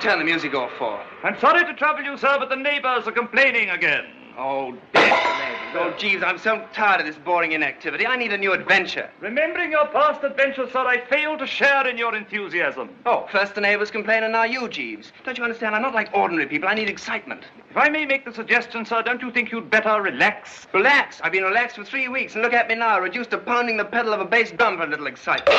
turn the music off for? I'm sorry to trouble you, sir, but the neighbors are complaining again. Oh, damn the neighbors. Oh, Jeeves, I'm so tired of this boring inactivity. I need a new adventure. Remembering your past adventures, sir, I fail to share in your enthusiasm. Oh, first the neighbors complain and now you, Jeeves. Don't you understand? I'm not like ordinary people. I need excitement. If I may make the suggestion, sir, don't you think you'd better relax? Relax? I've been relaxed for 3 weeks, and look at me now, reduced to pounding the pedal of a bass drum for a little excitement.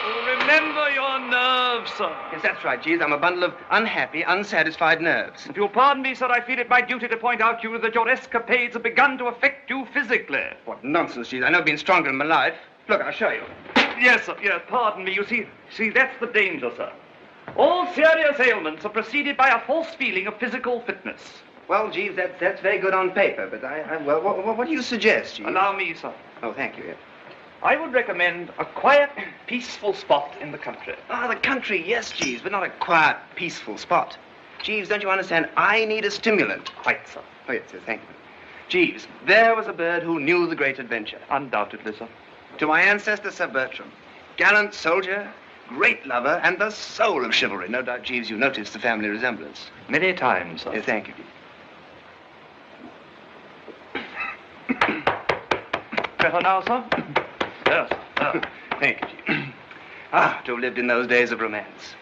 Oh, remember your nerves, sir. Yes, that's right, Jeeves. I'm a bundle of unhappy, unsatisfied nerves. If you'll pardon me, sir, I feel it my duty to point out to you that your escapades have begun to affect you physically. What nonsense, Jeeves. I know I've been stronger in my life. Look, I'll show you. Yes, sir. Yes, pardon me. You see, that's the danger, sir. All serious ailments are preceded by a false feeling of physical fitness. Well, Jeeves, that's very good on paper, but well, what do you suggest, Jeeves? Allow me, sir. Oh, thank you, yes. I would recommend a quiet, peaceful spot in the country. Ah, the country, yes, Jeeves, but not a quiet, peaceful spot. Jeeves, don't you understand? I need a stimulant. Quite, sir. Oh, yes, thank you. Jeeves, there was a bird who knew the great adventure. Undoubtedly, sir. To my ancestor, Sir Bertram, gallant soldier, great lover, and the soul of chivalry. No doubt, Jeeves, you noticed the family resemblance. Many times, sir. Yes, thank you, Jeeves. Better now, sir? Yes. Thank you, Jeeves. Ah, to have lived in those days of romance.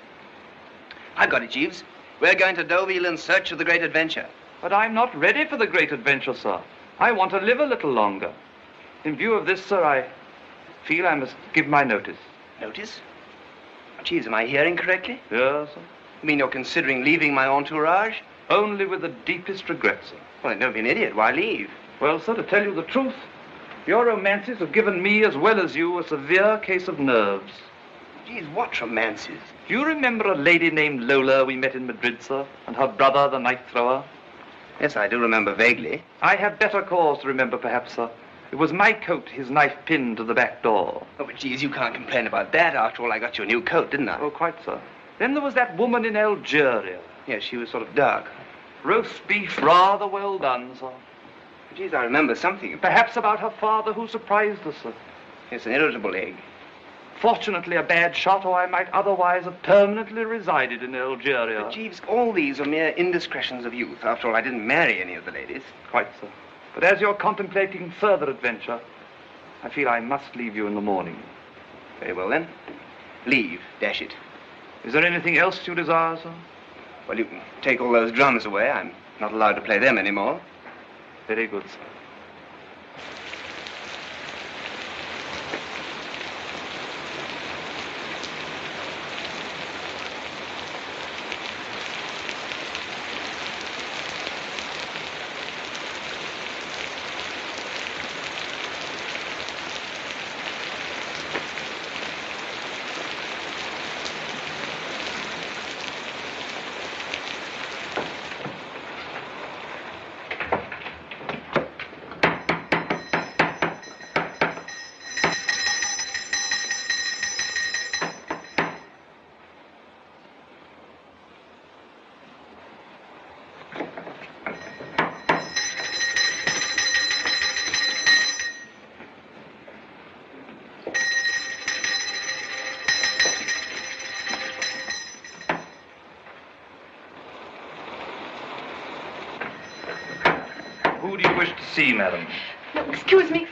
I've got it, Jeeves. We're going to Deauville in search of the great adventure. But I'm not ready for the great adventure, sir. I want to live a little longer. In view of this, sir, I feel I must give my notice. Notice? Jeeves, am I hearing correctly? Yes, sir. You mean you're considering leaving my entourage? Only with the deepest regret, sir. Well, don't be an idiot. Why leave? Well, sir, to tell you the truth, your romances have given me, as well as you, a severe case of nerves. Jeeves, what romances? Do you remember a lady named Lola we met in Madrid, sir, and her brother, the knife thrower? Yes, I do remember vaguely. I have better cause to remember, perhaps, sir. It was my coat his knife pinned to the back door. Oh, but, Jeeves, you can't complain about that. After all, I got you a new coat, didn't I? Oh, quite, sir. Then there was that woman in Algeria. Yes, she was sort of dark. Roast beef rather well done, sir. Jeeves, I remember something. Perhaps about her father who surprised us, sir. Yes, an irritable egg. Fortunately, a bad shot, or I might otherwise have permanently resided in Algeria. But, Jeeves, all these are mere indiscretions of youth. After all, I didn't marry any of the ladies. Quite, sir. But as you're contemplating further adventure, I feel I must leave you in the morning. Very well, then. Leave. Dash it. Is there anything else you desire, sir? Well, you can take all those drums away. I'm not allowed to play them anymore. Very good, sir. Who do you wish to see, madam? No, excuse me.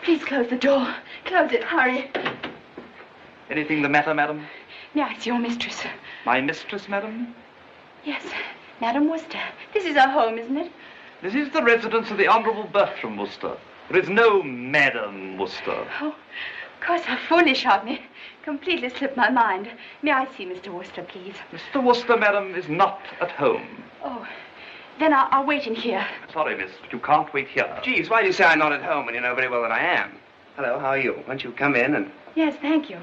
Please close the door. Close it, hurry. Anything the matter, madam? May I see your mistress? My mistress, madam? Yes, Madam Wooster. This is our home, isn't it? This is the residence of the Honourable Bertram Wooster. There is no Madam Wooster. Oh, of course, how foolish of me. Completely slipped my mind. May I see Mr. Wooster, please? Mr. Wooster, madam, is not at home. Oh, then I'll wait in here. Sorry, miss, but you can't wait here. Jeeves, why do you say I'm not at home when you know very well that I am? Hello, how are you? Won't you come in and... Yes, thank you.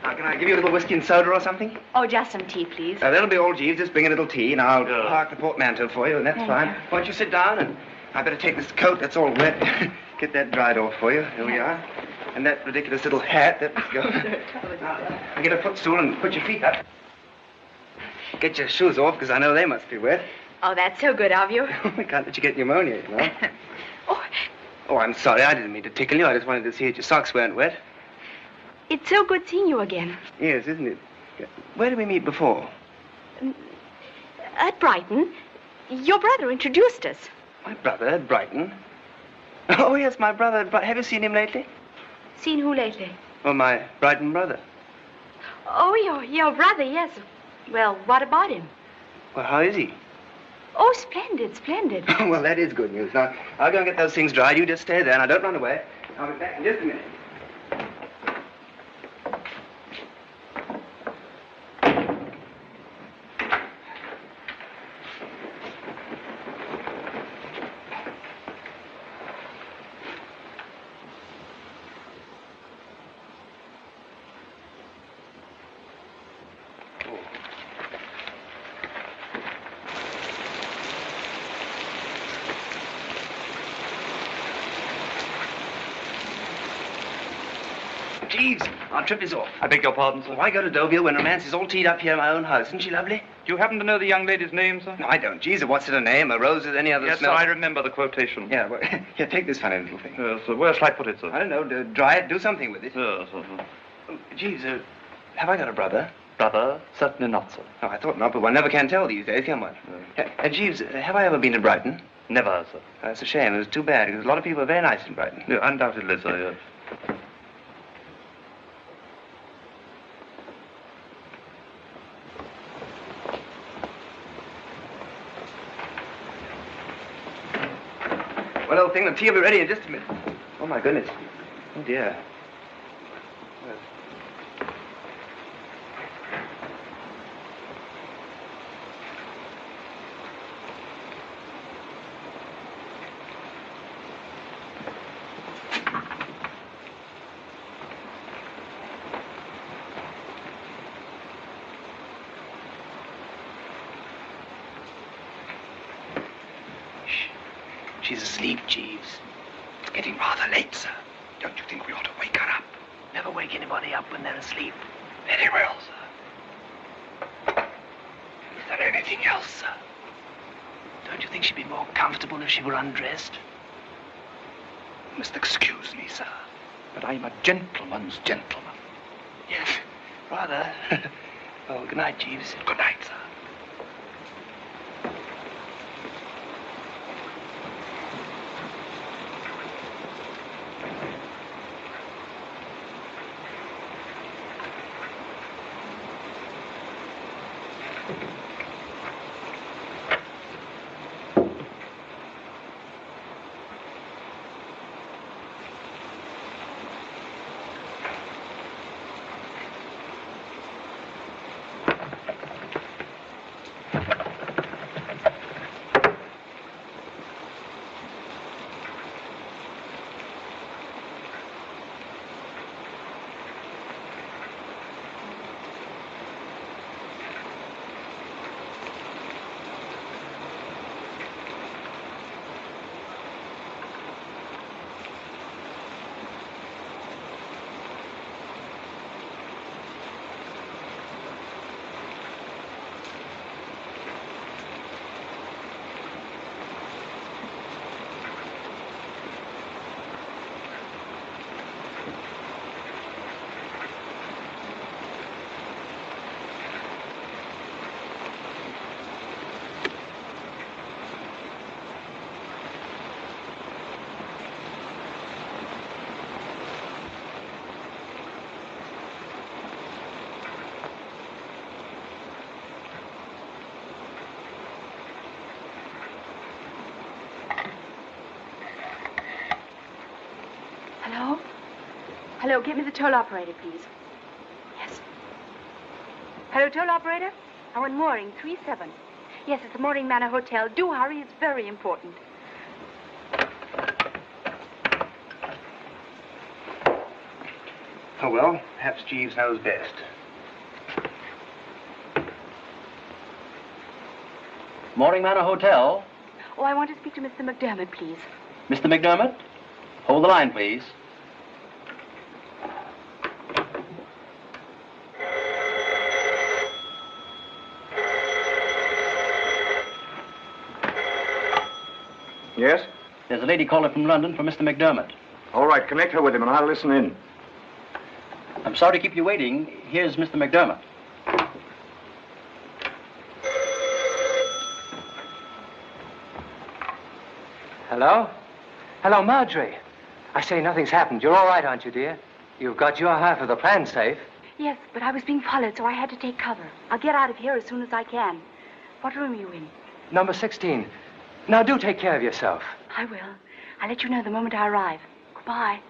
Now, can I give you a little whiskey and soda or something? Oh, just some tea, please. That'll be all, Jeeves. Just bring a little tea, and I'll Yeah. park the portmanteau for you, and that's Thank fine. you. Why don't you sit down, and I better take this coat that's all wet. Get that dried off for you. Here we are. And that ridiculous little hat. That must go. Now, get a footstool and put your feet up. Get your shoes off, because I know they must be wet. Oh, that's so good of you. We can't let you get pneumonia, you know. Oh, Oh, I'm sorry. I didn't mean to tickle you. I just wanted to see that your socks weren't wet. It's so good seeing you again. Yes, isn't it? Where did we meet before? At Brighton. Your brother introduced us. My brother at Brighton? Oh, yes, my brother at Brighton. Have you seen him lately? Seen who lately? Well, my Brighton brother. Oh, your brother, yes. Well, what about him? Well, how is he? Oh, splendid, splendid. Well, that is good news. Now, I'll go and get those things dried. You just stay there. Now, don't run away. I'll be back in just a minute. Jeeves, our trip is off. I beg your pardon, sir. Why go to Deauville when romance is all teed up here in my own house? Isn't she lovely? Do you happen to know the young lady's name, sir? No, I don't. Jeeves, what's her name? A rose with any other Yes, smell? sir, I remember the quotation. Yeah, well, here, take this funny little thing. Yes, sir. Where shall I put it, sir? I don't know. Dry it. Do something with it. Yes, sir. Oh, Jeeves, have I got a brother? Brother? Certainly not, sir. Oh, I thought not, but one never can tell these days, can one? Jeeves, have I ever been to Brighton? Never, sir. That's a shame. It was too bad, because a lot of people are very nice in Brighton. Yeah, undoubtedly, sir, yes. Well, old thing, the tea will be ready in just a minute. Oh, my goodness. Oh, dear. She's asleep, Jeeves. It's getting rather late, sir. Don't you think we ought to wake her up? Never wake anybody up when they're asleep. Very well, sir. Is there anything else, sir? Don't you think she'd be more comfortable if she were undressed? You must excuse me, sir, but I'm a gentleman's gentleman. Yes, rather. Well, good night, Jeeves. Good night, sir. Hello? Hello, get me the toll operator, please. Yes. Hello, toll operator? I want mooring 37. Yes, it's the Mooring Manor Hotel. Do hurry, it's very important. Oh, well, perhaps Jeeves knows best. Mooring Manor Hotel. Oh, I want to speak to Mr. McDermott, please. Mr. McDermott? Hold the line, please. Yes? There's a lady calling from London for Mr. McDermott. All right, connect her with him and I'll listen in. I'm sorry to keep you waiting. Here's Mr. McDermott. Hello? Hello, Marjorie. I say nothing's happened. You're all right, aren't you, dear? You've got your half of the plan safe. Yes, but I was being followed, so I had to take cover. I'll get out of here as soon as I can. What room are you in? Number 16. Now, do take care of yourself. I will. I'll let you know the moment I arrive. Goodbye.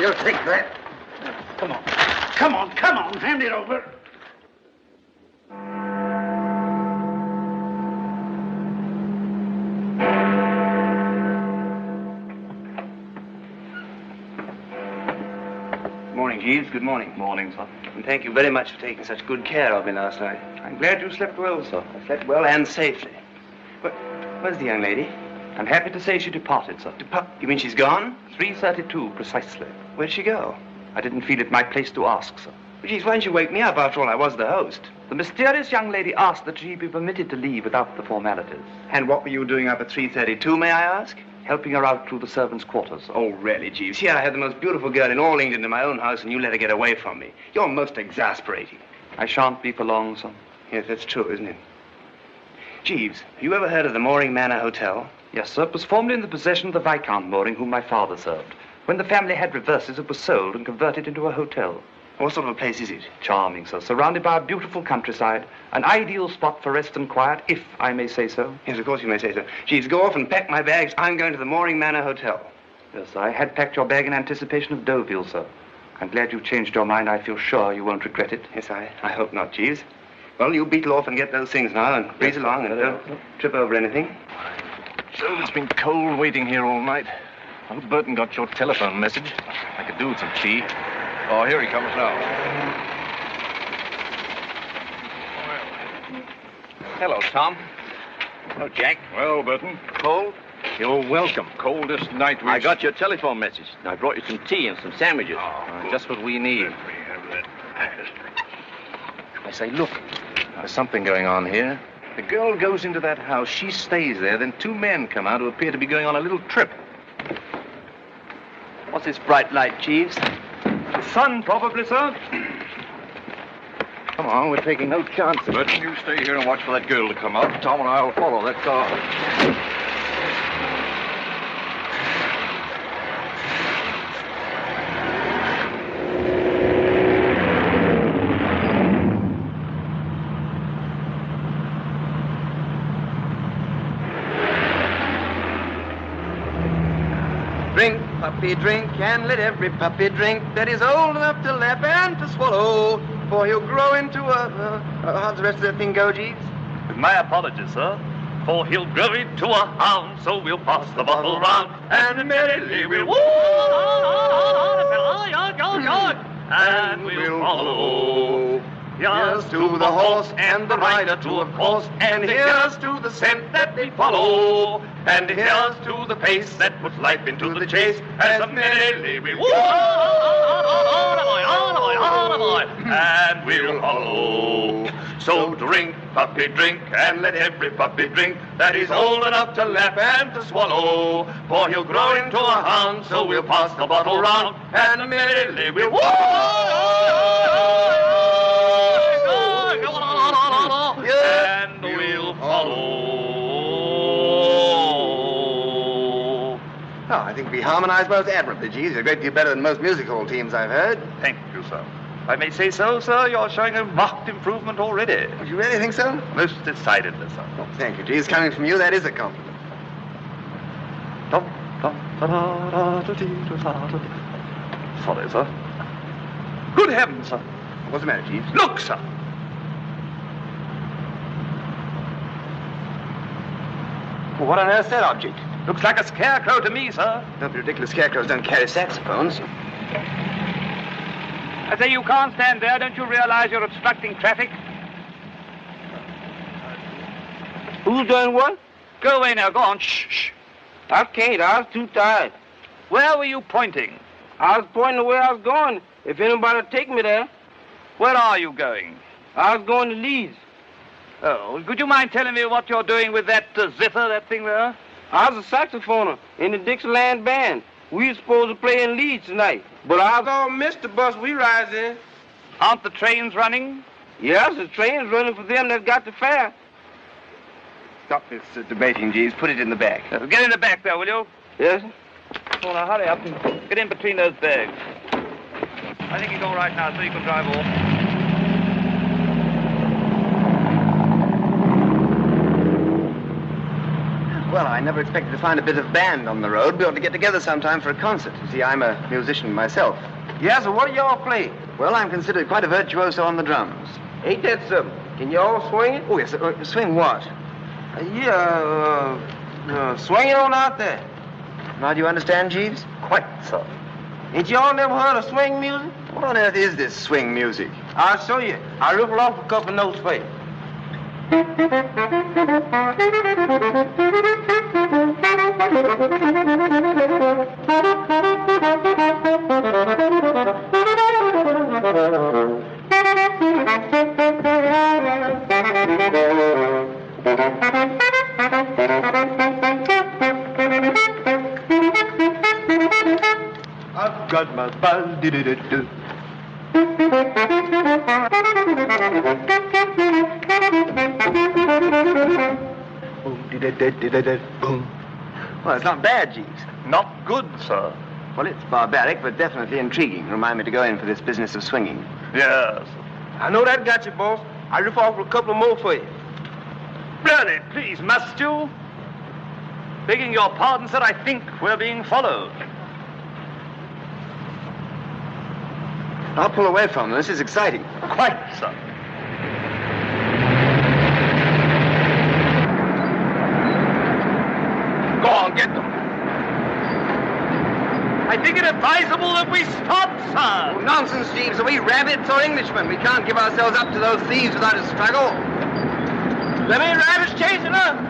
You'll take that. Come on. Come on, come on. Hand it over. Morning, Jeeves. Good morning. Morning, sir. And thank you very much for taking such good care of me last night. I'm glad you slept well, sir. I slept well and safely. Where's the young lady? I'm happy to say she departed, sir. You mean she's gone? 3:32, precisely. Where'd she go? I didn't feel it my place to ask, sir. Well, Jeeves, why didn't you wake me up? After all, I was the host. The mysterious young lady asked that she be permitted to leave without the formalities. And what were you doing up at 3:32, may I ask? Helping her out through the servants' quarters, sir. Oh, really, Jeeves? Here I had the most beautiful girl in all England in my own house, and you let her get away from me. You're most exasperating. I shan't be for long, sir. Yes, that's true, isn't it? Jeeves, have you ever heard of the Mooring Manor Hotel? Yes, sir. It was formerly in the possession of the Viscount Mooring, whom my father served. When the family had reverses, it was sold and converted into a hotel. What sort of a place is it? Charming, sir. Surrounded by a beautiful countryside. An ideal spot for rest and quiet, if I may say so. Yes, of course you may say so. Jeeves, go off and pack my bags. I'm going to the Mooring Manor Hotel. Yes, I had packed your bag in anticipation of Deauville, sir. I'm glad you've changed your mind. I feel sure you won't regret it. Yes, I hope not, Jeeves. Well, you beetle off and get those things now and breeze along and don't trip over anything. So it's been cold waiting here all night. I hope Burton got your telephone message. I could do with some tea. Oh, here he comes now. Hello, Tom. Hello, Jack. Well, Burton, cold? You're welcome. Coldest night we've... I got your telephone message. I brought you some tea and some sandwiches. just what we need. I say, look, there's something going on here. The girl goes into that house, she stays there, then two men come out who appear to be going on a little trip. What's this bright light, Jeeves? The sun, probably, sir. Come on, we're taking no chances. Burton, you stay here and watch for that girl to come out. Tom and I'll follow that car. Drink, puppy, drink, and let every puppy drink that is old enough to lap and to swallow, for he'll grow into how's the rest of that thing go, Jeeves? With my apologies, sir. For he'll grow into a hound, so we'll pass the bottle round, and merrily we'll and we'll follow. Here's to the horse and the rider too, of course, and here's to the scent that they follow, and here's to the pace that puts life into the chase, as merrily we and we'll follow. So drink, puppy, drink, and let every puppy drink that is old enough to lap and to swallow, for he'll grow into a hound, so we'll pass the bottle round, and merrily we'll and we'll follow. Oh, I think we harmonize most admirably, Jeeves. You're a great deal better than most music hall teams I've heard. Thank you, sir. If I may say so, sir, you're showing a marked improvement already. Would you really think so? Most decidedly, sir. Oh, thank you, Jeeves. Coming from you, that is a compliment. Sorry, sir. Good heavens, sir. What's the matter, Jeeves? Look, sir. Well, what on earth's that object? Looks like a scarecrow to me, sir. Don't be ridiculous. Scarecrows don't carry saxophones. I say, you can't stand there. Don't you realize you're obstructing traffic? Who's doing what? Go away now. Go on. Shh, shh. I can't. I was too tired. Where were you pointing? I was pointing the way I was going. If anybody would take me there. Where are you going? I was going to Leeds. Oh, could you mind telling me what you're doing with that zither, that thing there? I was a saxophoner in the Dixieland band. We were supposed to play in Leeds tonight. But I was all missed the bus we rides in. Aren't the trains running? Yes, the train's running for them that got the fare. Stop this debating, Jeeves. Put it in the back. Get in the back there, will you? Yes? Oh, now hurry up and get in between those bags. I think he's all right now, so you can drive off. Well, I never expected to find a bit of band on the road. We ought to get together sometime for a concert. You see, I'm a musician myself. Yes, so what do y'all play? Well, I'm considered quite a virtuoso on the drums. Ain't that something? Can y'all swing it? Oh, yes. Swing what? Swing it on out there. Now, do you understand, Jeeves? Quite so. Ain't y'all never heard of swing music? What on earth is this swing music? I'll show you. I'll riffle off a couple notes for you. I've got my ball-dee-dee-dee-doo. Boom. Well, it's not bad, Jeeves. Not good, sir. Well, it's barbaric, but definitely intriguing. Remind me to go in for this business of swinging. Yes. I know that got you, boss. I'll riff off a couple more for you. Bertie, please, must you? Begging your pardon, sir, I think we're being followed. I'll pull away from them. This is exciting. Quite, sir. Go on, get them. I think it advisable that we stop, sir. Oh, nonsense, Jeeves. Are we rabbits or Englishmen? We can't give ourselves up to those thieves without a struggle. Them ain't rabbits chasing us.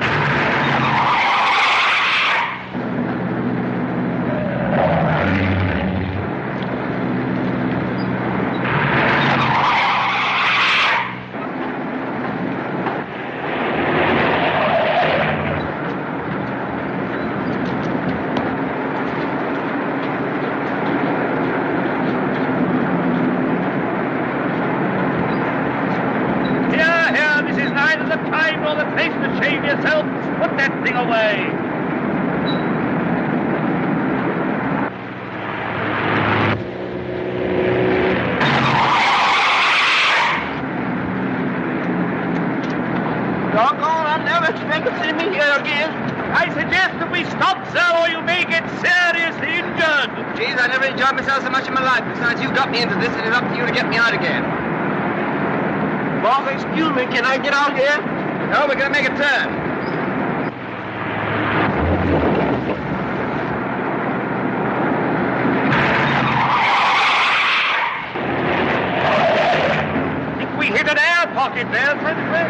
Put that thing away. Doggone, I never expected to see me here again. I suggest that we stop, sir, or you may get seriously injured. Jeeves, I never enjoyed myself so much in my life. Besides, you got me into this, and it's up to you to get me out again. Boss, excuse me, can I get out here? No, we're going to make a turn. We hit an air pocket there, Treacher.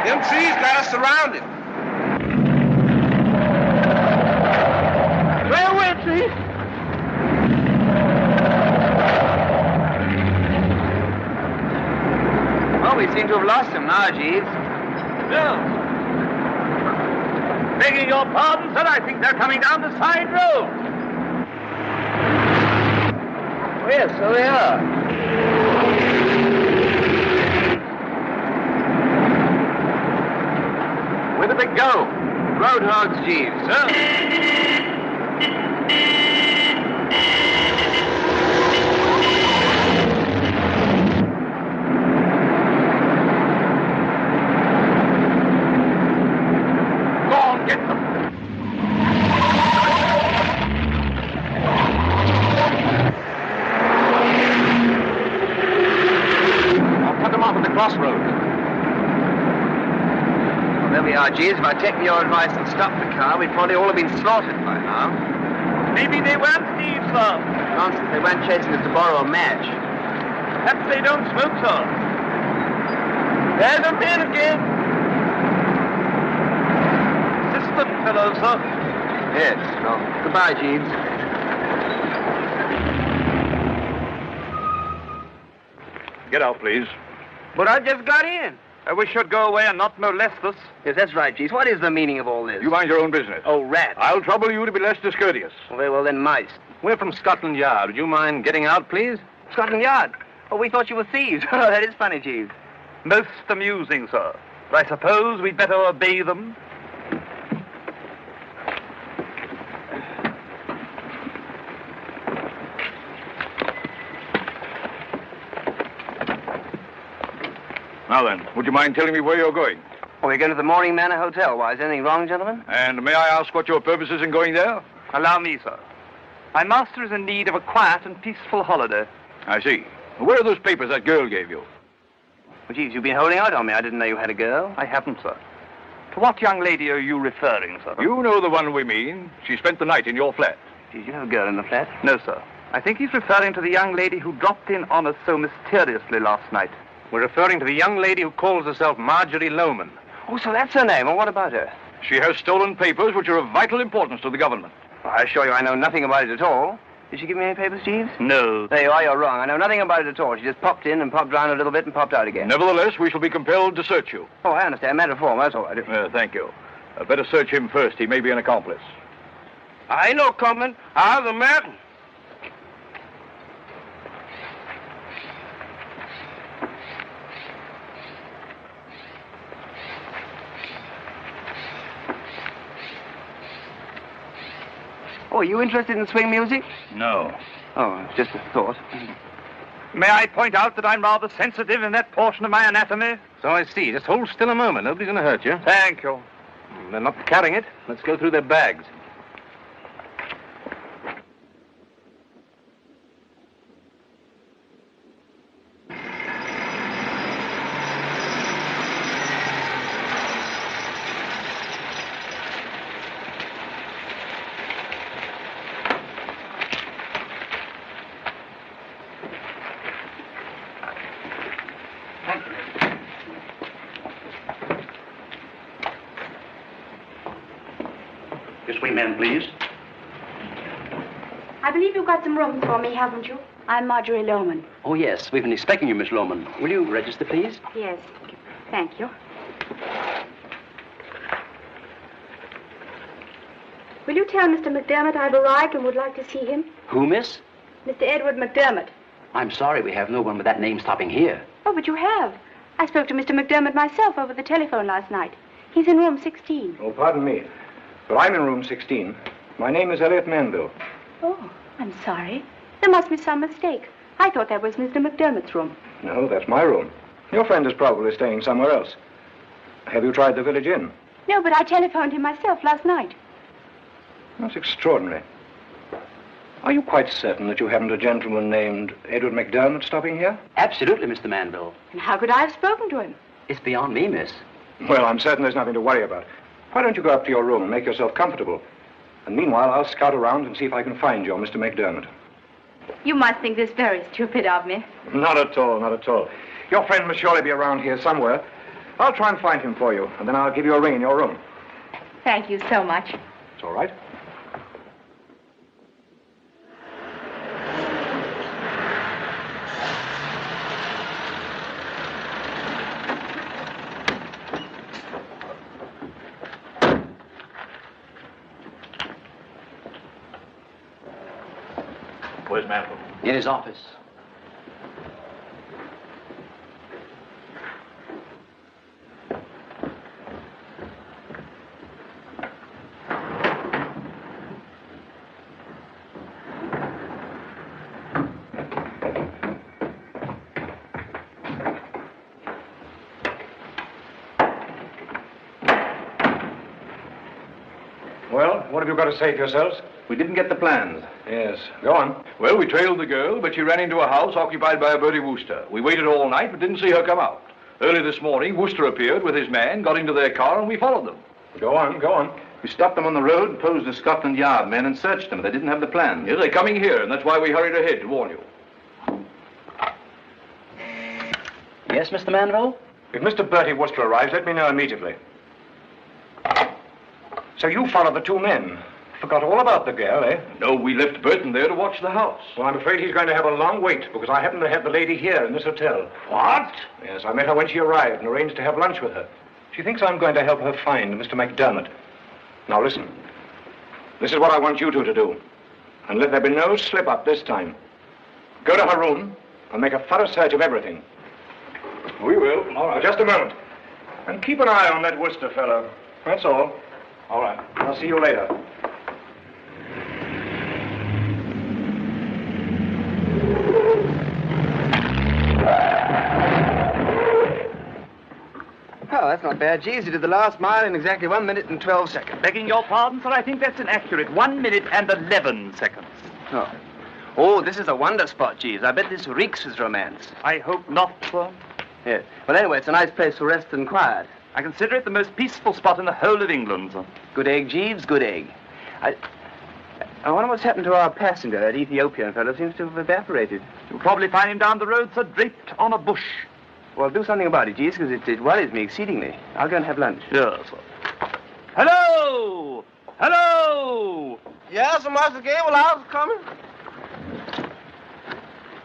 Them trees got us surrounded. Railway trees. Well, we seem to have lost him now, Jeeves. No. Begging your pardon, sir, I think they're coming down the side road. Oh, yes, so they are. Where do they go? Roadhogs, Jeeves, sir. we are, Jeeves. If I'd taken your advice and stopped the car, we'd probably all have been slaughtered by now. Maybe they weren't thieves, sir. Nonsense. They weren't chasing us to borrow a match. Perhaps they don't smoke, sir. There's a man again. System fellow, sir. Yes. Well, goodbye, Jeeves. Get out, please. But I just got in. We should go away and not molest us. Yes, that's right, Jeeves. What is the meaning of all this? You mind your own business. Oh, rats. I'll trouble you to be less discourteous. Well, very well, then, mice. We're from Scotland Yard. Would you mind getting out, please? Scotland Yard. Oh, we thought you were thieves. Oh, that is funny, Jeeves. Most amusing, sir. But I suppose we'd better obey them. Now then, would you mind telling me where you're going? Oh, we're going to the Mooring Manor Hotel. Why, is anything wrong, gentlemen? And may I ask what your purpose is in going there? Allow me, sir. My master is in need of a quiet and peaceful holiday. I see. Where are those papers that girl gave you? Well, Jeeves, you've been holding out on me. I didn't know you had a girl. I haven't, sir. To what young lady are you referring, sir? You know the one we mean. She spent the night in your flat. Jeeves, you have a girl in the flat? No, sir. I think he's referring to the young lady who dropped in on us so mysteriously last night. We're referring to the young lady who calls herself Marjorie Lohman. Oh, so that's her name. Well, what about her? She has stolen papers which are of vital importance to the government. Well, I assure you I know nothing about it at all. Did she give me any papers, Jeeves? No. There you are. You're wrong. I know nothing about it at all. She just popped in and popped round a little bit and popped out again. Nevertheless, we shall be compelled to search you. Oh, I understand. Matter of form. That's all right. Thank you. Better search him first. He may be an accomplice. I ain't no coming. I was a man. Oh, are you interested in swing music? No. Oh, it's just a thought. May I point out that I'm rather sensitive in that portion of my anatomy? So I see. Just hold still a moment. Nobody's going to hurt you. Thank you. They're not carrying it. Let's go through their bags. This way, man, please. I believe you've got some rooms for me, haven't you? I'm Marjorie Lohman. Oh, yes. We've been expecting you, Miss Lohman. Will you register, please? Yes. Thank you. Will you tell Mr. McDermott I've arrived and would like to see him? Who, miss? Mr. Edward McDermott. I'm sorry we have no one with that name stopping here. Oh, but you have. I spoke to Mr. McDermott myself over the telephone last night. He's in room 16. Oh, pardon me. But I'm in room 16. My name is Elliot Manville. Oh, I'm sorry. There must be some mistake. I thought that was Mr. McDermott's room. No, that's my room. Your friend is probably staying somewhere else. Have you tried the village inn? No, but I telephoned him myself last night. That's extraordinary. Are you quite certain that you haven't a gentleman named Edward McDermott stopping here? Absolutely, Mr. Manville. And how could I have spoken to him? It's beyond me, miss. Well, I'm certain there's nothing to worry about. Why don't you go up to your room and make yourself comfortable? And meanwhile, I'll scout around and see if I can find your Mr. McDermott. You must think this very stupid of me. Not at all, not at all. Your friend must surely be around here somewhere. I'll try and find him for you, and then I'll give you a ring in your room. Thank you so much. It's all right. Where's Manville? In his office. Well, what have you got to say for yourselves? We didn't get the plans. Yes, go on. Well, we trailed the girl, but she ran into a house occupied by a Bertie Wooster. We waited all night, but didn't see her come out. Early this morning, Wooster appeared with his man, got into their car, and we followed them. Go on, go on. We stopped them on the road, posed as Scotland Yard men, and searched them. They didn't have the plan. Yes, they're coming here, and that's why we hurried ahead to warn you. Yes, Mr. Manville? If Mr. Bertie Wooster arrives, let me know immediately. So you followed the two men. Forgot all about the girl, eh? No, we left Burton there to watch the house. Well, I'm afraid he's going to have a long wait, because I happen to have the lady here in this hotel. What? Yes, I met her when she arrived and arranged to have lunch with her. She thinks I'm going to help her find Mr. McDermott. Now listen. This is what I want you two to do. And let there be no slip-up this time. Go to her room and make a thorough search of everything. We will. All right. Just a moment. And keep an eye on that Wooster fellow. That's all. All right. I'll see you later. Oh, that's not bad. Jeeves, you did the last mile in exactly 1 minute and 12 seconds. Begging your pardon, sir, I think that's inaccurate. 1 minute and 11 seconds. Oh. Oh, this is a wonder spot, Jeeves. I bet this reeks with romance. I hope not, sir. Yes. Well, anyway, it's a nice place for rest and quiet. I consider it the most peaceful spot in the whole of England, sir. Good egg, Jeeves, good egg. I wonder what's happened to our passenger. That Ethiopian fellow seems to have evaporated. You'll probably find him down the road, sir, draped on a bush. Well, do something about it, Jeeves, because it worries me exceedingly. I'll go and have lunch. Yes, sir. Hello! Hello! Yes, Master Gable, I was coming.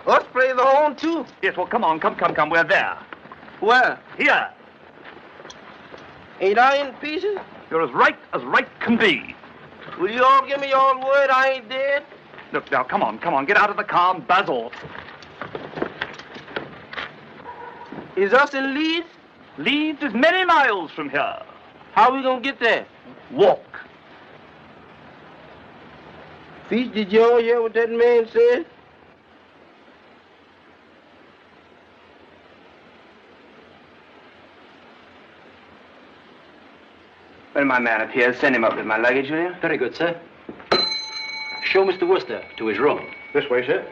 Let's play the horn, too. Yes, well, come on, come. We're there. Where? Here. Ain't I in pieces? You're as right can be. Will you all give me your word I ain't dead? Look, now, come on. Get out of the car and buzz off. Is us in Leeds? Leeds is many miles from here. How we gonna get there? Walk. Feast, did you all hear what that man said? When my man appears, send him up with my luggage, will you? Very good, sir. Show Mr. Wooster to his room. This way, sir.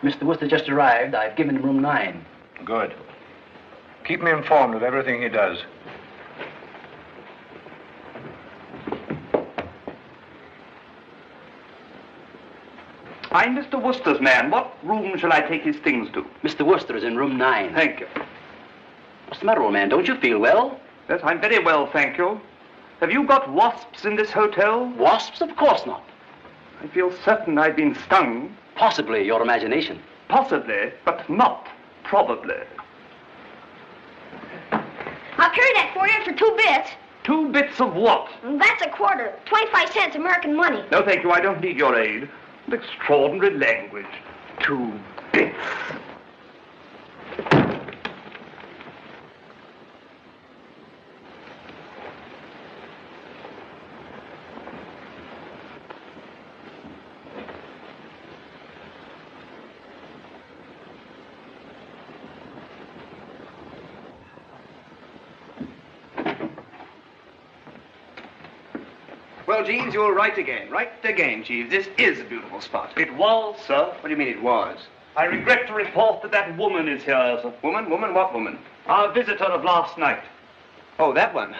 Mr. Wooster just arrived. I've given him room 9. Good. Keep me informed of everything he does. I'm Mr. Wooster's man. What room shall I take his things to? Mr. Wooster is in room 9. Thank you. What's the matter, old man? Don't you feel well? Yes, I'm very well, thank you. Have you got wasps in this hotel? Wasps? Of course not. I feel certain I've been stung. Possibly your imagination. Possibly, but not probably. I'll carry that for you for 2 bits. 2 bits of what? That's a quarter. 25 cents American money. No, thank you. I don't need your aid. Extraordinary language. 2 bits. Well, Jeeves, you're right again. Right again, Jeeves. This is a beautiful spot. It was, sir. What do you mean it was? I regret to report that that woman is here, sir. Woman? What woman? Our visitor of last night. Oh, that one.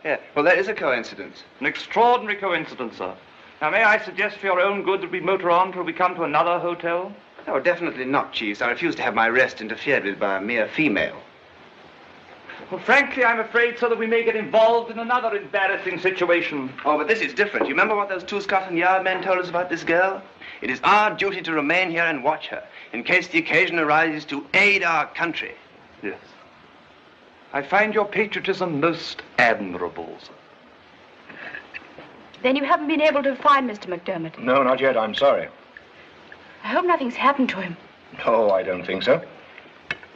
Yeah. Well, that is a coincidence. An extraordinary coincidence, sir. Now, may I suggest for your own good that we motor on till we come to another hotel? No, definitely not, Jeeves. I refuse to have my rest interfered with by a mere female. Well, frankly, I'm afraid, sir, that we may get involved in another embarrassing situation. Oh, but this is different. You remember what those 2 Scotland Yard men told us about this girl? It is our duty to remain here and watch her, in case the occasion arises to aid our country. Yes. I find your patriotism most admirable, sir. Then you haven't been able to find Mr. McDermott? No, not yet. I'm sorry. I hope nothing's happened to him. No, I don't think so.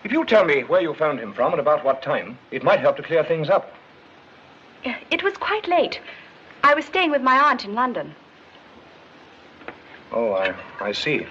If you tell me where you found him from and about what time, it might help to clear things up. It was quite late. I was staying with my aunt in London. Oh, I see.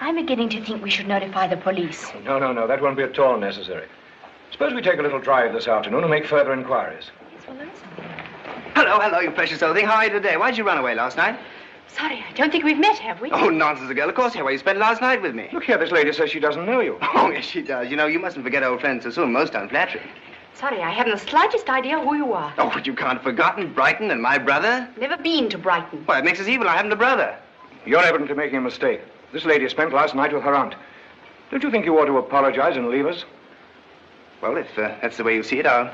I'm beginning to think we should notify the police. No, no, no. That won't be at all necessary. Suppose we take a little drive this afternoon and make further inquiries. Yes, we'll learn something. Hello, you precious old thing. How are you today? Why'd you run away last night? Sorry, I don't think we've met, have we? Oh, nonsense, girl. Of course you have. Why you spent last night with me. Look here, this lady says she doesn't know you. Oh, yes, she does. You know, you mustn't forget old friends so soon. Most unflattering. Sorry, I haven't the slightest idea who you are. Oh, but you can't have forgotten Brighton and my brother? Never been to Brighton. Well, it makes us even. I haven't a brother. You're evidently making a mistake. This lady spent last night with her aunt. Don't you think you ought to apologize and leave us? Well, if that's the way you see it, I'll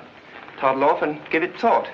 toddle off and give it thought.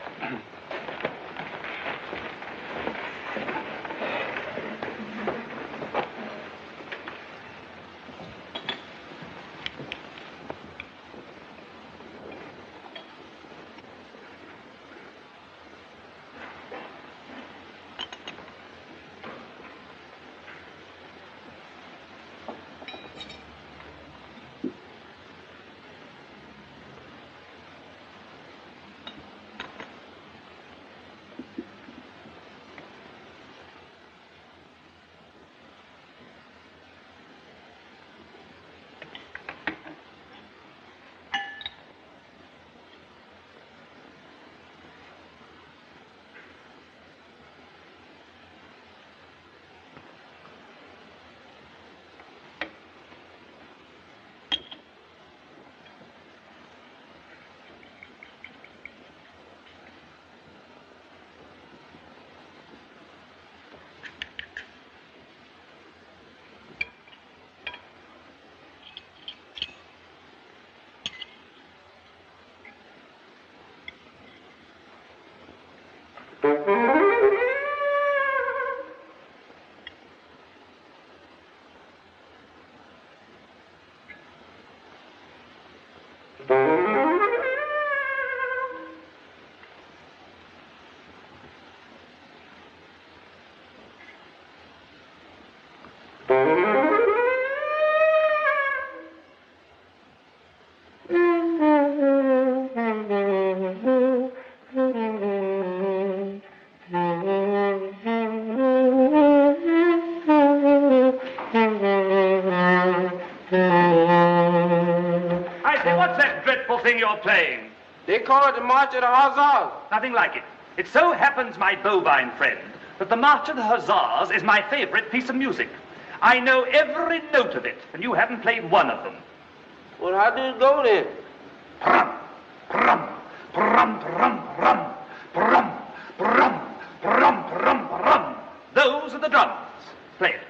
Thing you're playing? They call it the March of the Hussars. Nothing like it. It so happens, my bovine friend, that the March of the Hussars is my favorite piece of music. I know every note of it, and you haven't played one of them. Well, how did it go then? Prum, prum, prum, prum, prum, prum, prum, prum, prum, prum. Those are the drums. Play it.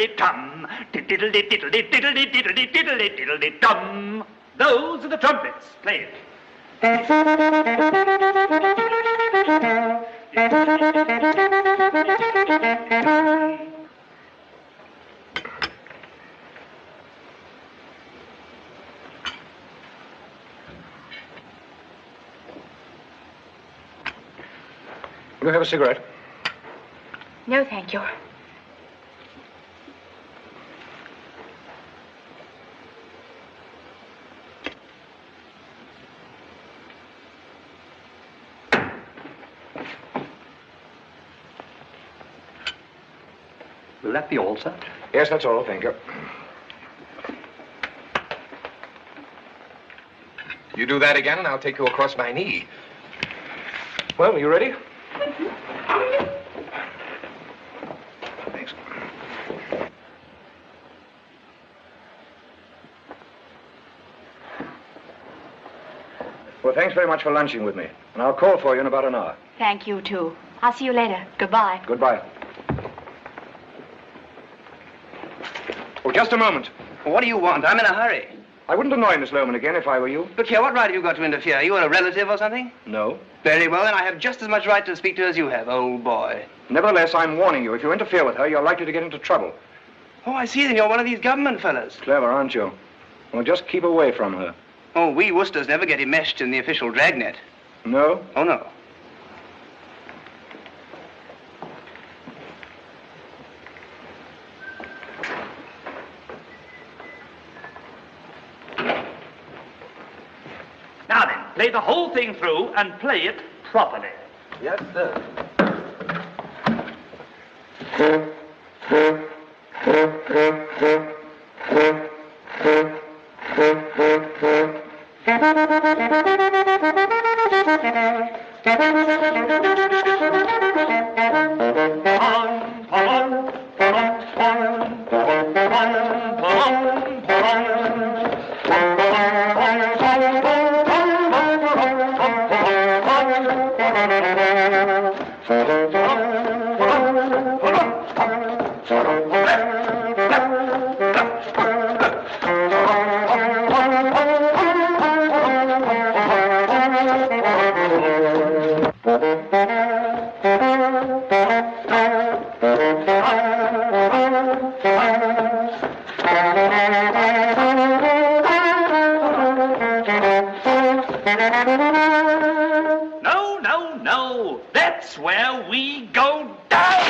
Tum. Tum. Those are the trumpets. Play it. Will you have a cigarette? No, thank you. Will that be all, sir? Yes, that's all, thank you. You do that again, and I'll take you across my knee. Well, are you ready? Thanks. Well, thanks very much for lunching with me. And I'll call for you in about an hour. Thank you, too. I'll see you later. Goodbye. Goodbye. Oh, just a moment. What do you want? I'm in a hurry. I wouldn't annoy Miss Lohman again if I were you. Look here, what right have you got to interfere? Are you a relative or something? No. Very well, then I have just as much right to speak to her as you have, old boy. Nevertheless, I'm warning you. If you interfere with her, you're likely to get into trouble. Oh, I see, then you're one of these government fellas. Clever, aren't you? Well, just keep away from her. Oh, we Woosters never get enmeshed in the official dragnet. No? Oh, no. play the whole thing through and play it properly. Yes, sir. No, no, no. That's where we go down.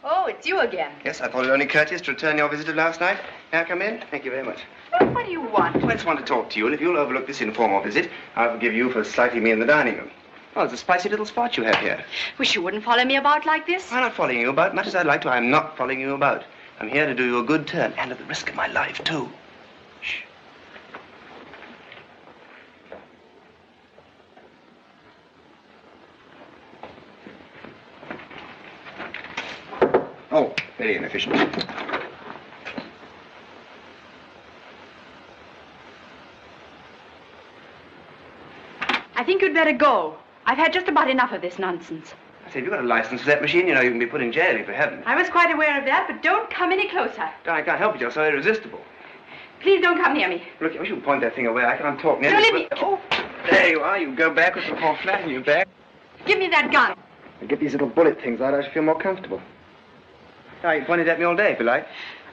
Oh, it's you again. Yes, I thought it only courteous to return your visit of last night. May I come in? Thank you very much. Well, what do you want? I just want to talk to you, and if you'll overlook this informal visit, I'll forgive you for slighting me in the dining room. Oh, it's a spicy little spot you have here. Wish you wouldn't follow me about like this. I'm not following you about, much as I'd like to. I'm not following you about. I'm here to do you a good turn, and at the risk of my life, too. Shh. Oh, very inefficient. I think you'd better go. I've had just about enough of this nonsense. I say, if you've got a license for that machine, you know you can be put in jail if you haven't. I was quite aware of that, but don't come any closer. I can't help it. You're so irresistible. Please don't come near me. Look, you should point that thing away. I can't talk near Don't this, let me... but- Oh, There you are. You go backwards and fall flat on your back. give me that gun. And get these little bullet things out, I should feel more comfortable. Now, you pointed at me all day, if you like.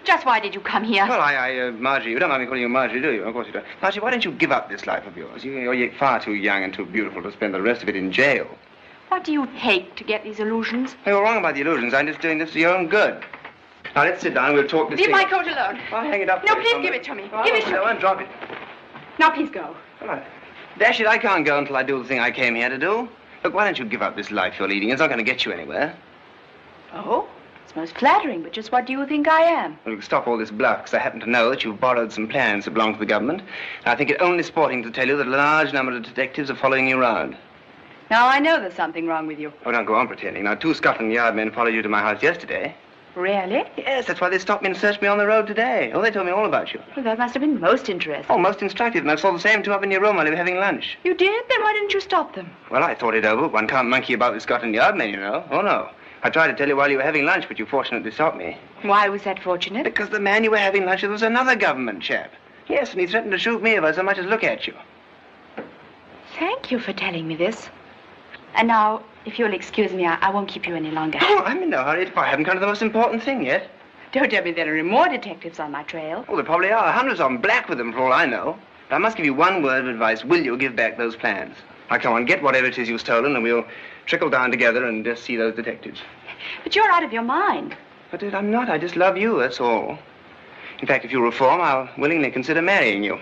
Just why did you come here? Well, Marjorie, you don't mind me calling you Marjorie, do you? Of course you don't. Marjorie, why don't you give up this life of yours? You're far too young and too beautiful to spend the rest of it in jail. What do you take to get these illusions? You're wrong about the illusions. I'm just doing this for your own good. Now, let's sit down. We'll talk this Leave thing. my coat alone. I'll hang it up. No, for you please somewhere. give it to me. Oh, Give it to no, me. I'll drop it. Now, please go. All right. Dash it, I can't go until I do the thing I came here to do. Look, why don't you give up this life you're leading? It's not going to get you anywhere. Oh? It's most flattering, but just what do you think I am? Well, you can stop all this bluff, because I happen to know that you've borrowed some plans that belong to the government. And I think it only sporting to tell you that a large number of detectives are following you around. Now, I know there's something wrong with you. Oh, don't go on pretending. Now, 2 Scotland Yard men followed you to my house yesterday. Really? Yes, that's why they stopped me and searched me on the road today. Oh, they told me all about you. Well, that must have been most interesting. Oh, most instructive. And I saw the same 2 up in your room while you were having lunch. You did? Then why didn't you stop them? Well, I thought it over. One can't monkey about with Scotland Yard men, you know. Oh, no. I tried to tell you while you were having lunch, but you fortunately stopped me. Why was that fortunate? Because the man you were having lunch with was another government chap. Yes, and he threatened to shoot me if I so much as look at you. Thank you for telling me this. And now, if you'll excuse me, I won't keep you any longer. Oh, I'm in no hurry. I haven't come to the most important thing yet. Don't tell me there are any more detectives on my trail. Oh, there probably are. Hundreds of them, black with them, for all I know. But I must give you one word of advice. Will you give back those plans? Now, come on, get whatever it is you've stolen, and we'll trickle down together and just see those detectives. But you're out of your mind. But I'm not. I just love you, that's all. In fact, if you reform, I'll willingly consider marrying you.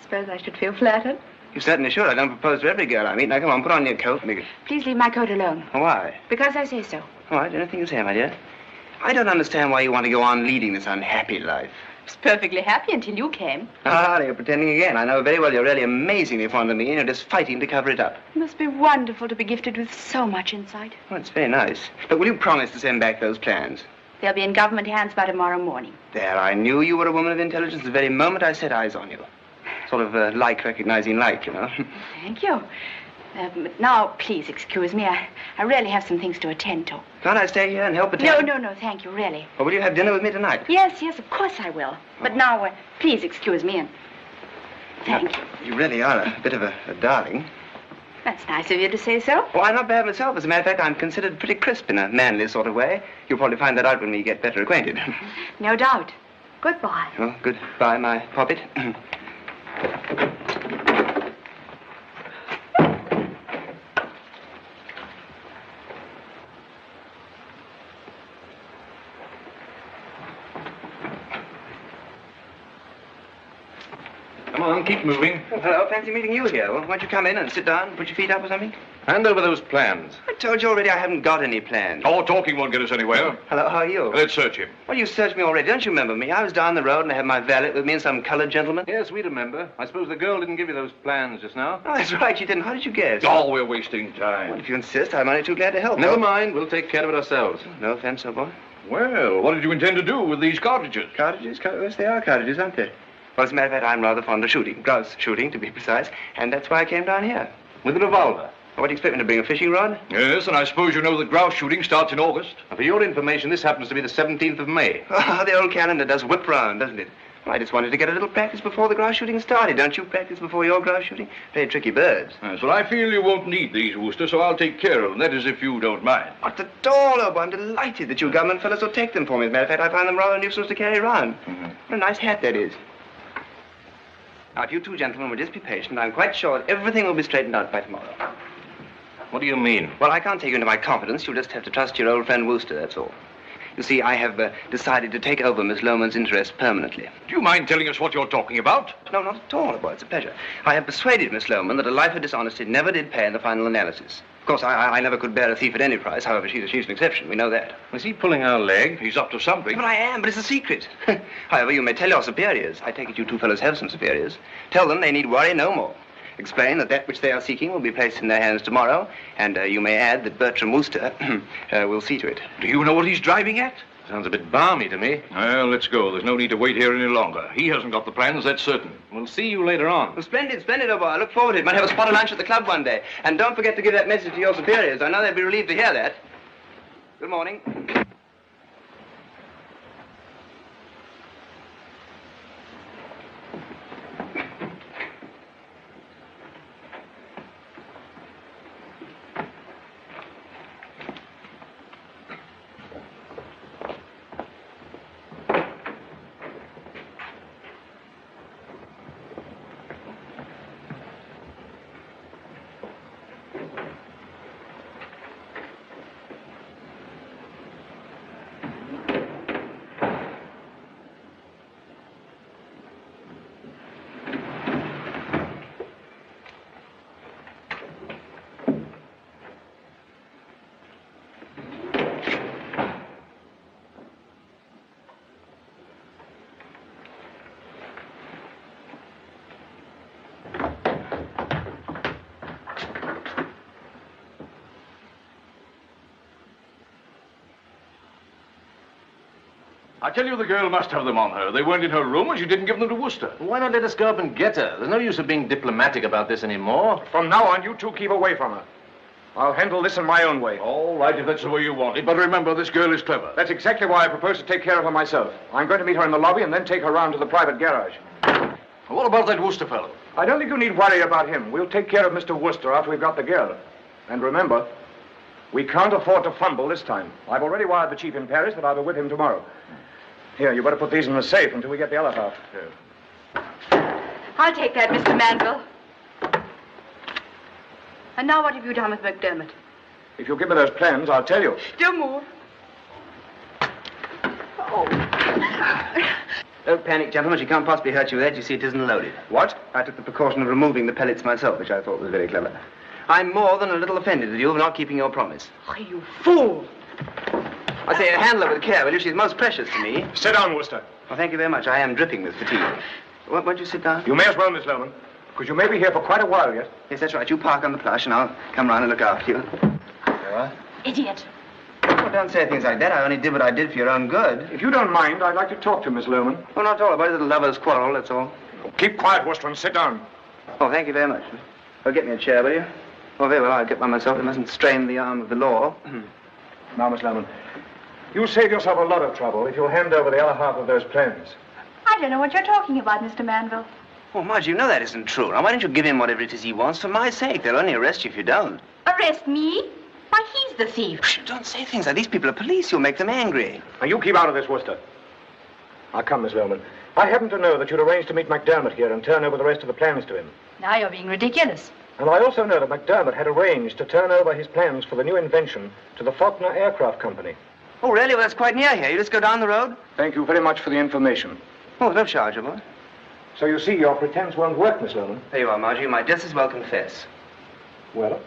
Suppose I should feel flattered. You certainly should. I don't propose to every girl I meet. Now, come on, put on your coat. Please leave my coat alone. Why? Because I say so. All right, anything you say, my dear. I don't understand why you want to go on leading this unhappy life. I was perfectly happy until you came. Ah, you're pretending again. I know very well you're really amazingly fond of me, and you're just fighting to cover it up. It must be wonderful to be gifted with so much insight. Well, it's very nice. But will you promise to send back those plans? They'll be in government hands by tomorrow morning. There, I knew you were a woman of intelligence the very moment I set eyes on you. Sort of like recognizing like, you know. Thank you. But now, please excuse me. I really have some things to attend to. Can't I stay here and help attend? No, thank you, really. Or will you have dinner with me tonight? Yes, of course I will. But now, please excuse me and thank you. You really are a bit of a darling. That's nice of you to say so. Oh, I'm not bad myself. As a matter of fact, I'm considered pretty crisp in a manly sort of way. You'll probably find that out when we get better acquainted. No doubt. Goodbye. Oh, goodbye, my poppet. Come on, keep moving. Oh, hello, fancy meeting you here. Well, why don't you come in and sit down, put your feet up or something? Hand over those plans. I told you already I haven't got any plans. Oh, talking won't get us anywhere. Hello, how are you? Let's search him. Well, you searched me already. Don't you remember me? I was down the road and I had my valet with me and some colored gentleman. Yes, we remember. I suppose the girl didn't give you those plans just now. Oh, that's right, she didn't. How did you guess? Oh, we're wasting time. Well, if you insist, I'm only too glad to help. Never mind. We'll take care of it ourselves. No offense, old boy. Well, what did you intend to do with these cartridges? Cartridges? Yes, they are cartridges, aren't they? Well, as a matter of fact, I'm rather fond of shooting. Grouse shooting, to be precise. And that's why I came down here. With a revolver. What do you expect me to bring, a fishing rod? Yes, and I suppose you know that grouse shooting starts in August. And for your information, this happens to be the 17th of May. Oh, the old calendar does whip round, doesn't it? Well, I just wanted to get a little practice before the grouse shooting started. Don't you practice before your grouse shooting? Very tricky birds. Yes, well, I feel you won't need these, Wooster, so I'll take care of them. That is, if you don't mind. Not at all, Obo. I'm delighted that you government fellows will take them for me. As a matter of fact, I find them rather a nuisance to carry around. What a nice hat that is. Now, if you two gentlemen will just be patient, I'm quite sure that everything will be straightened out by tomorrow. What do you mean? Well, I can't take you into my confidence. You'll just have to trust your old friend Wooster, that's all. You see, I have decided to take over Miss Lohmann's interest permanently. Do you mind telling us what you're talking about? No, not at all, boy. It's a pleasure. I have persuaded Miss Lohmann that a life of dishonesty never did pay in the final analysis. Of course, I never could bear a thief at any price. However, she's an exception. We know that. Is he pulling our leg? He's up to something. But I am, but it's a secret. However, you may tell your superiors. I take it you two fellows have some superiors. Tell them they need worry no more. Explain that which they are seeking will be placed in their hands tomorrow, and you may add that Bertram Wooster will see to it. Do you know what he's driving at? Sounds a bit balmy to me. Well, let's go. There's no need to wait here any longer. He hasn't got the plans, that's certain. We'll see you later on. Well, splendid, old boy. I look forward to it. Might have a spot of lunch at the club one day. And don't forget to give that message to your superiors. I know they'll be relieved to hear that. Good morning. I tell you, the girl must have them on her. They weren't in her room, and she didn't give them to Wooster. Why not let us go up and get her? There's no use of being diplomatic about this anymore. From now on, you two keep away from her. I'll handle this in my own way. All right, if that's the way you want it. But remember, this girl is clever. That's exactly why I propose to take care of her myself. I'm going to meet her in the lobby and then take her round to the private garage. What about that Wooster fellow? I don't think you need worry about him. We'll take care of Mr. Wooster after we've got the girl. And remember, we can't afford to fumble this time. I've already wired the chief in Paris that I'll be with him tomorrow. Here, you better put these in the safe until we get the others out. I'll take that, Mr. Manville. And now what have you done with McDermott? If you'll give me those plans, I'll tell you. Don't move. Oh. Don't panic, gentlemen. She can't possibly hurt you with that. You see, it isn't loaded. What? I took the precaution of removing the pellets myself, which I thought was very clever. I'm more than a little offended at you for not keeping your promise. Oh, you fool. I say, handle her with care, will you? She's most precious to me. Sit down, Wooster. Well, thank you very much. I am dripping with fatigue. Won't you sit down? You may as well, Miss Lohmann, because you may be here for quite a while yet. Yes, that's right. You park on the plush, and I'll come round and look after you. Idiot. What Oh, don't say things like that. I only did what I did for your own good. If you don't mind, I'd like to talk to Miss Lohman. Oh, not at all. About a little lover's quarrel, that's all. Keep quiet, Wooster, and sit down. Oh, thank you very much. Oh, get me a chair, will you? Oh, very well. I'll get one myself. It mustn't strain the arm of the law. Now, Miss Lohman, you'll save yourself a lot of trouble if you'll hand over the other half of those plans. I don't know what you're talking about, Mr. Manville. Oh, Marge, you know that isn't true. Now, why don't you give him whatever it is he wants for my sake? They'll only arrest you if you don't. Arrest me? Why, he's the thief. Shh, don't say things like these people are police. You'll make them angry. Now, you keep out of this, Wooster. Now, come, Miss Lohman. I happen to know that you'd arranged to meet McDermott here and turn over the rest of the plans to him. Now you're being ridiculous. And I also know that McDermott had arranged to turn over his plans for the new invention to the Faulkner Aircraft Company. Oh, really? Well, that's quite near here. You just go down the road? Thank you very much for the information. Oh, no charge, boy. So you see, your pretense won't work, Miss Lohman. There you are, Margie. You might just as well confess. Well,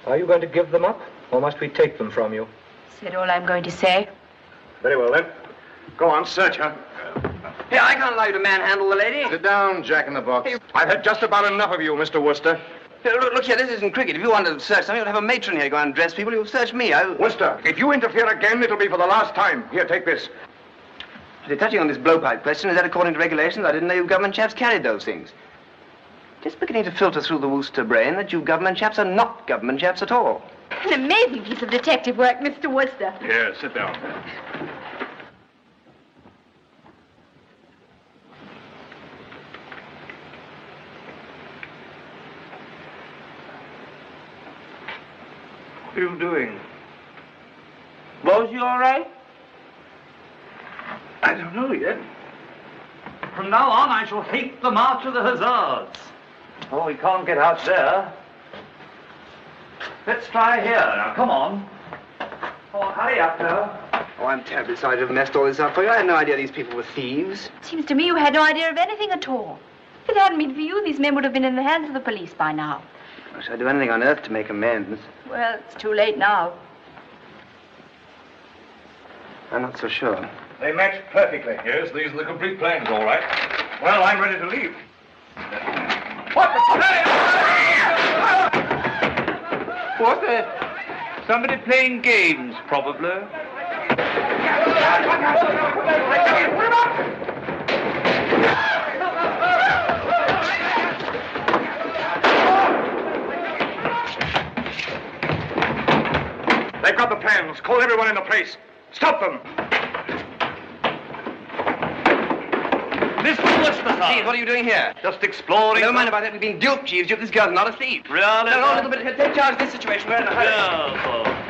are you going to give them up, or must we take them from you? Said all I'm going to say. Very well, then. Go on, search her. Hey, I can't allow you to manhandle the lady. Sit down, Jack-in-the-Box. Hey, I've had just about enough of you, Mr. Wooster. Hey, look here, this isn't cricket. If you want to search something, you'll have a matron here to go and dress people. You'll search me. Wooster, if you interfere again, it'll be for the last time. Here, take this. You're touching on this blowpipe question. Is that according to regulations? I didn't know you government chaps carried those things. Just beginning to filter through the Wooster brain that you government chaps are not government chaps at all. An amazing piece of detective work, Mr. Wooster. Here, sit down. What are you doing? Boss, you all right? I don't know yet. From now on, I shall hate the March of the Hussars. Oh, we can't get out there. Let's try here. Now, come on. Oh, hurry up, now. Oh, I'm terribly sorry to have messed all this up for you. I had no idea these people were thieves. Seems to me you had no idea of anything at all. If it hadn't been for you, these men would have been in the hands of the police by now. I shall do anything on earth to make amends. Well, it's too late now. I'm not so sure. They match perfectly. Yes, these are the complete plans, all right. Well, I'm ready to leave. What the... Somebody playing games, probably. They've got the plans. Call everyone in the place. Stop them. Mr. Wooster, Jeeves, what are you doing here? just exploring... Never mind about that. We've been duped, Jeeves. This girl's not a thief. Really? No, a little bit. Take charge of this situation. We're in a hurry. Yeah,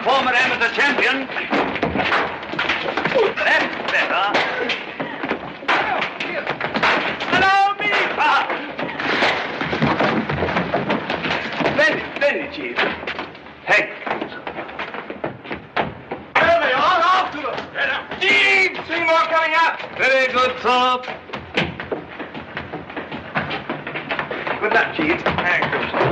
former amateur champion. That's better. Hello, Beaver! Splendid, Chief. Hey. There they are, after them. Jeeves! 3 more coming up. Very good, sir. Good luck, Chief. Thank you, sir.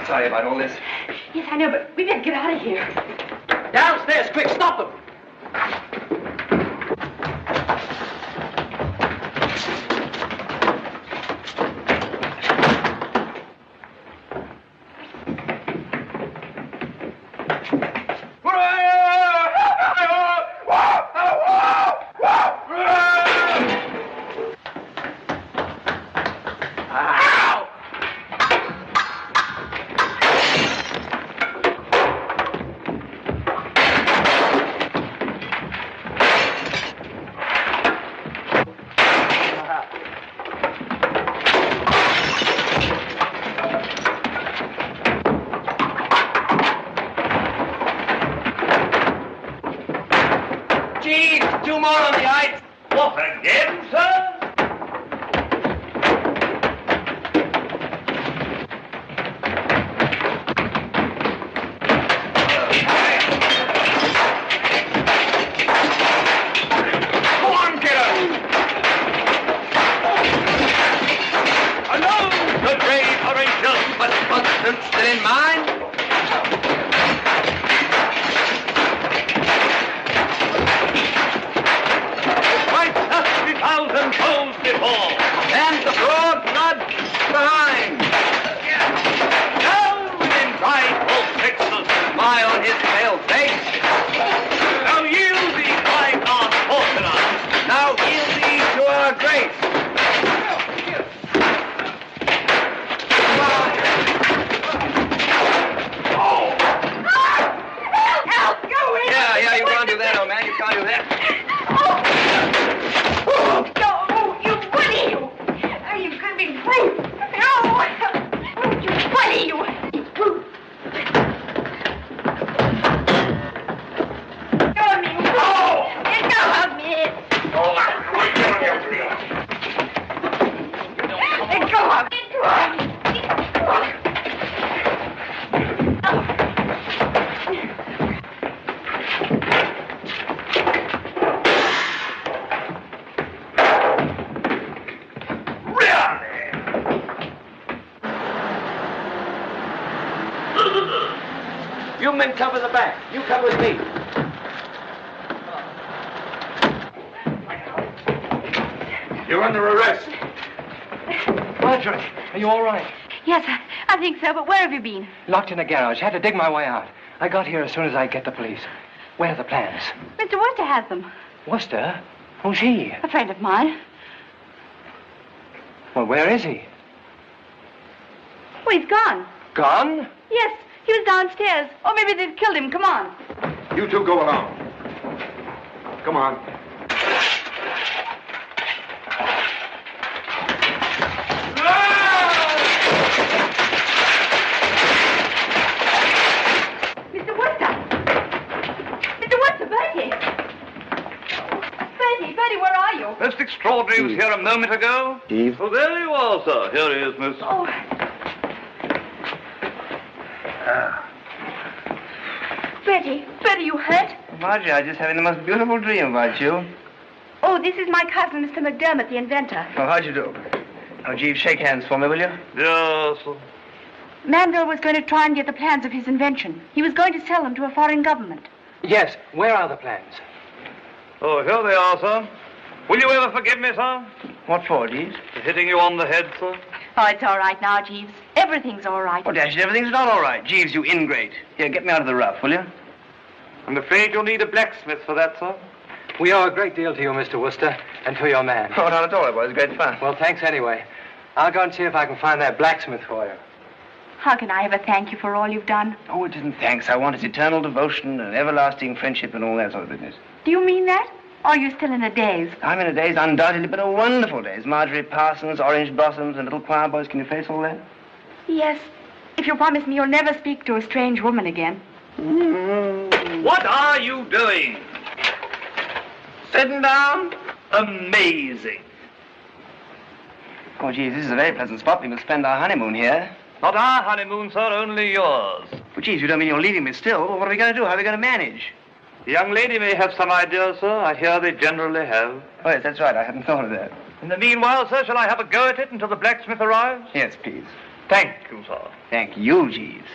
Sorry about all this. Yes, I know, but we better get out of here. Downstairs, quick, stop them. Jeeves, 2 more on the ice. What again, sir? Go on, kiddo. Hello, the brave Horatio. But Buster's still in mine? Thousand foes before, And the broad blood behind. down within 5 full pixels, Smile on his pale face. now yield thee thy unfortunate. Now yield thee to our grace. Help! Go in! Yeah, you can't do that, old man. You can't do that. No, you bully, you! Are you going to be brave? No! You bully, you! Go of me! No! Let go of me! Let go of me! Let go of me! You men cover the back. You come with me. You're under arrest. Marjorie, are you all right? Yes, I think so, but where have you been? Locked in a garage. Had to dig my way out. I got here as soon as I get the police. Where are the plans? Mr. Wooster has them. Wooster? Who's he? A friend of mine. Well, where is he? Oh, he's gone. Gone? Yes, he was downstairs. Or maybe they've killed him. Come on. You two go along. Come on. Mr. Wooster! Mr. Wooster, Bertie! Bertie, where are you? Most extraordinary was here a moment ago. Jeeves. Oh, there you are, sir. Here he is, miss. Oh, Bertie, you hurt? Marjorie, I was just having the most beautiful dream about you. Oh, this is my cousin, Mr. McDermott, the inventor. Oh, how'd you do? Oh, Jeeves, shake hands for me, will you? Yes, sir. Manville was going to try and get the plans of his invention. He was going to sell them to a foreign government. Yes. Where are the plans? Oh, here they are, sir. Will you ever forgive me, sir? What for, Jeeves? For hitting you on the head, sir? Oh, it's all right now, Jeeves. Everything's all right. Oh, dash it, everything's not all right. Jeeves, you ingrate. Here, get me out of the rough, will you? I'm afraid you'll need a blacksmith for that, sir. We owe a great deal to you, Mr. Wooster, and to your man. Oh, not at all. It was great fun. Well, thanks anyway. I'll go and see if I can find that blacksmith for you. How can I ever thank you for all you've done? Oh, it isn't thanks. I want is eternal devotion and everlasting friendship and all that sort of business. Do you mean that? Or are you still in a daze? I'm in a daze, undoubtedly, but a wonderful daze. Marjorie Parsons, orange blossoms, and little choir boys. Can you face all that? Yes. If you promise me you'll never speak to a strange woman again. What are you doing? Sitting down? Amazing. Oh, geez, this is a very pleasant spot. We must spend our honeymoon here. Not our honeymoon, sir, only yours. But, geez, you don't mean you're leaving me still? Well, what are we going to do? How are we going to manage? The young lady may have some ideas, sir. I hear they generally have. Oh, yes, that's right. I hadn't thought of that. In the meanwhile, sir, shall I have a go at it until the blacksmith arrives? Yes, please. Thank you, sir. Thank you, Jeeves.